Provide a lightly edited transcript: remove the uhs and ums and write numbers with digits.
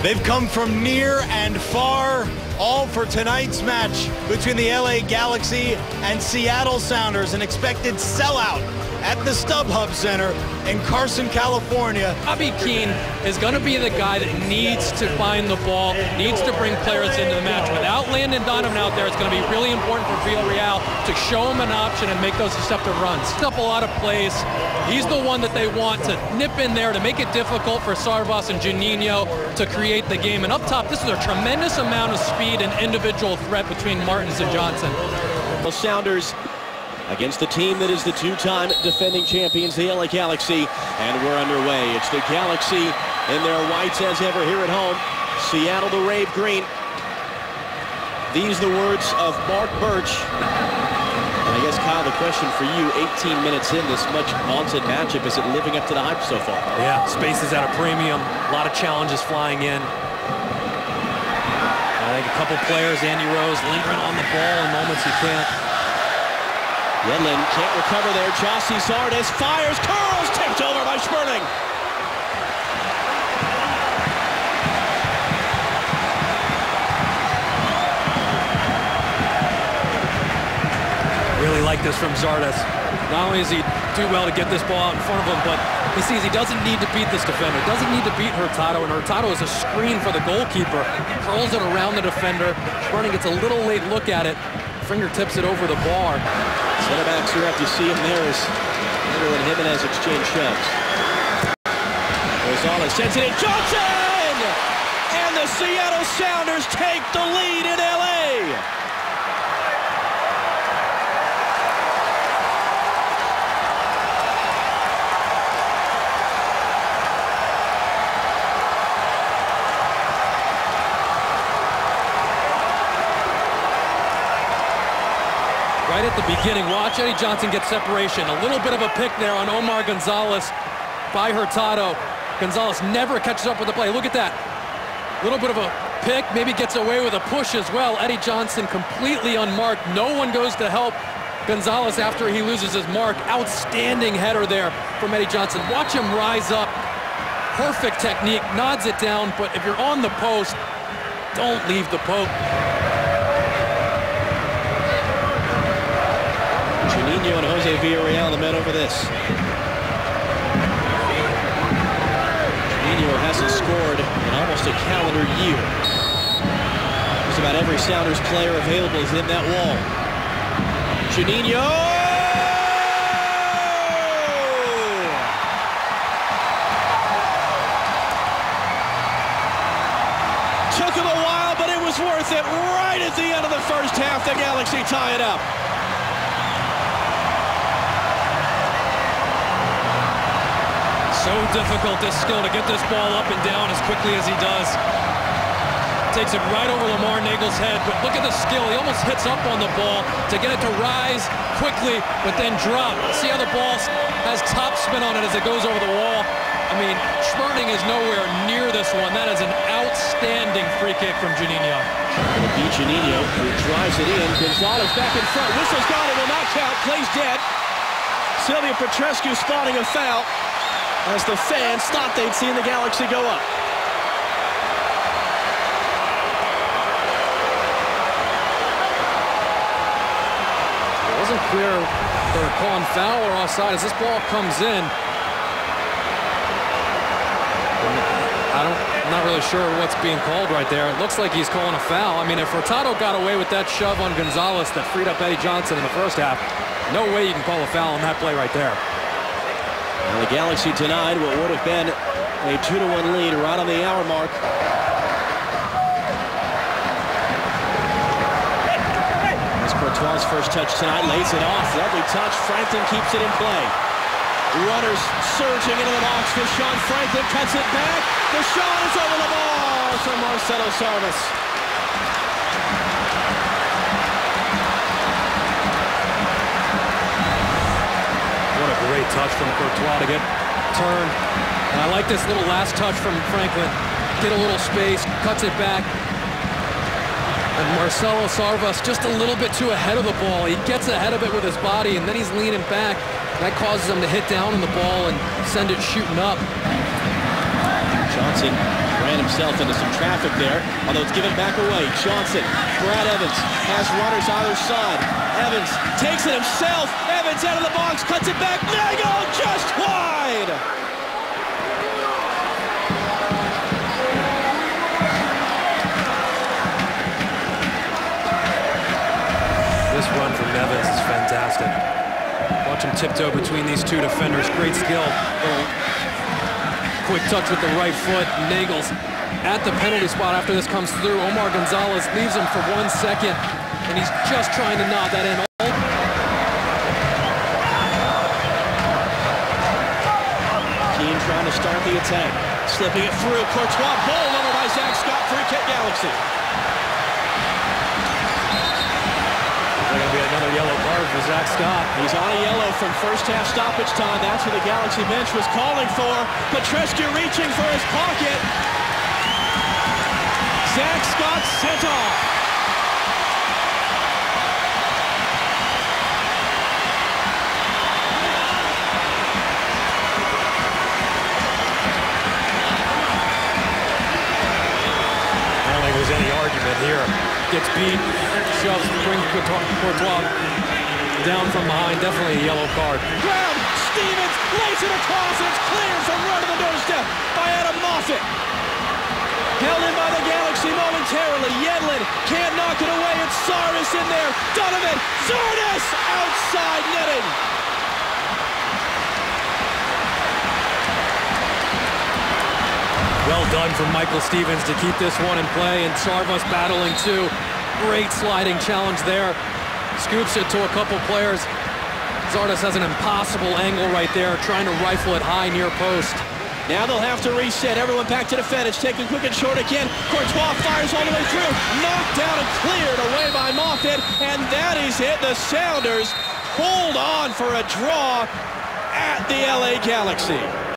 They've come from near and far, all for tonight's match between the LA Galaxy and Seattle Sounders, an expected sellout at the StubHub Center in Carson, California. Bobby Keene is going to be the guy that needs to find the ball, needs to bring players into the match. Without Landon Donovan out there, it's going to be really important for Villarreal to show him an option and make those deceptive runs. He's up a lot of plays. He's the one that they want to nip in there to make it difficult for Sarvas and Juninho to create the game. And up top, this is a tremendous amount of speed and individual threat between Martins and Johnson. The Sounders against the team that is the two-time defending champions, the LA Galaxy, and we're underway. It's the Galaxy in their whites as ever here at home. Seattle the Rave Green. These are the words of Mark Birch. And I guess, Kyle, the question for you, 18 minutes in this much vaunted matchup, is it living up to the hype so far? Yeah, space is at a premium. A lot of challenges flying in. I think a couple players, Andy Rose, lingering on the ball in moments he can't. Yedlin can't recover there. Jossie Zardes fires, curls, tipped over by Schmerling. Really like this from Zardes. Not only does he do well to get this ball out in front of him, but he sees he doesn't need to beat this defender. Doesn't need to beat Hurtado, and Hurtado is a screen for the goalkeeper. Curls it around the defender. Schmerling gets a little late look at it. Fingertips it over the bar. Center backs here after you see him there as Andrew and Jimenez exchange shoves. Rosales sends it in. Johnson! And the Seattle Sounders take the lead in LA. Right at the beginning, watch Eddie Johnson get separation. A little bit of a pick there on Omar Gonzalez by Hurtado. Gonzalez never catches up with the play. Look at that. A little bit of a pick, maybe gets away with a push as well. Eddie Johnson completely unmarked. No one goes to help Gonzalez after he loses his mark. Outstanding header there from Eddie Johnson. Watch him rise up. Perfect technique, nods it down, but if you're on the post, don't leave the poke. Juninho and Jose Villarreal, the men over this. Juninho hasn't scored in almost a calendar year. Just about every Sounders player available is in that wall. Juninho! Took him a while, but it was worth it. Right at the end of the first half, the Galaxy tie it up. So difficult, this skill, to get this ball up and down as quickly as he does. Takes it right over Lamar Nagel's head, but look at the skill. He almost hits up on the ball to get it to rise quickly, but then drop. See how the ball has top spin on it as it goes over the wall? I mean, Schmerling is nowhere near this one. That is an outstanding free kick from Juninho. It'll be Juninho who drives it in. Gonzalez back in front. Whistle's gone. It will not count. Plays dead. Silvio Petrescu spotting a foul as the fans thought they'd seen the Galaxy go up. It wasn't clear if they were calling foul or offside as this ball comes in. I'm not really sure what's being called right there. It looks like he's calling a foul. I mean, if Hurtado got away with that shove on Gonzalez that freed up Eddie Johnson in the first half, no way you can call a foul on that play right there. And the Galaxy denied what would have been a 2-1 lead right on the hour mark. That's Courtois' first touch tonight, lays it off. Lovely touch. Franklin keeps it in play. Runners surging into the box. Deshaun Franklin cuts it back. Deshaun is over the ball from Marcelo Sarvas. What a great touch from Courtois to get turned. And I like this little last touch from Franklin. Get a little space, cuts it back. And Marcelo Sarvas just a little bit too ahead of the ball. He gets ahead of it with his body, and then he's leaning back. That causes him to hit down on the ball and send it shooting up. Johnson ran himself into some traffic there, although it's given back away. Johnson, Brad Evans has runners either side. Evans takes it himself. Evans out of the box, cuts it back. Nagel just wide. This run from Evans is fantastic. Watch him tiptoe between these two defenders. Great skill. Quick touch with the right foot. Nagel's at the penalty spot after this comes through. Omar Gonzalez leaves him for 1 second, and he's just trying to knock that in. Keane trying to start the attack. Slipping it through. Courtois bowled over by Zach Scott. Free kick Galaxy. There's going to be another yellow card for Zach Scott. He's on a yellow from first half stoppage time. That's what the Galaxy bench was calling for. Petrescu reaching for his pocket. Zach Scott sent off. I don't think there's any argument here. Gets beat, shoves, brings Courtois down from behind. Definitely a yellow card. Brown, Stevens lays it across, and it's cleared from right on the doorstep by Adam Moffat. Held in by the Galaxy momentarily. Yedlin can't knock it away. It's Sardis in there. Donovan, Sardis outside netting. Well done from Michael Stevens to keep this one in play, and Sarvas battling too. Great sliding challenge there. Scoops it to a couple players. Zardes has an impossible angle right there, trying to rifle it high near post. Now they'll have to reset. Everyone back to defend. It's taken quick and short again. Courtois fires all the way through. Knocked down and cleared away by Moffat, and that is it. The Sounders hold on for a draw at the LA Galaxy.